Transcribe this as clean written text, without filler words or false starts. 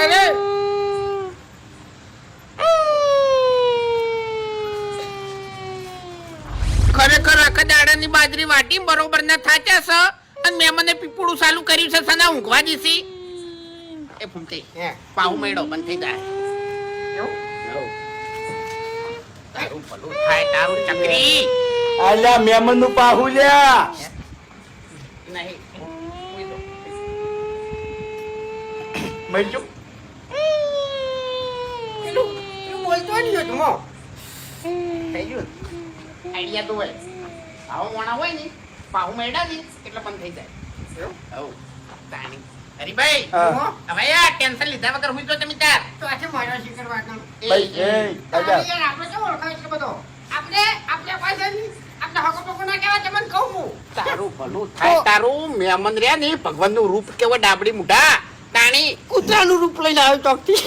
કરે ખરેખર આખા દાડાની બાજરી વાટી બરોબર ના થાચા છે અને મેં મને પીપળું ચાલુ કર્યું છે સના ઊંઘવા દીધી એ ફૂમતી પાહુ મેળો બંધ થઈ જાય તારું ભલું થાય તારું ચકરી આલ્યા મેમન નું પાહુ લ્યા નહીં મરજો પેલું બોલતો નહીં હતો મો થઈ ગયું આઈડિયા તો હોય આવો મોણા હોય ને પાહુ મેળા ને એટલે બંધ થઈ જાય હવ તાણી હરીભાઈ હવે યાર ટેન્શન લીધા વગર હુઈ જો તમે તાર તો આજે મારા શિકર વાગણ ભાઈ એ આજા યાર આપણે કેવો ઓળખાય છે બધો આપણે પાસે આપણે હકો પકો ના કહેવા તમને કહું હું તારું ભલું થાય તારું મેમન રહ્યા ને ભગવાન નું રૂપ કેવો ડાબડી મુઢા તાણી કૂતરાનું રૂપ લઈને આવ્યો ચોકથી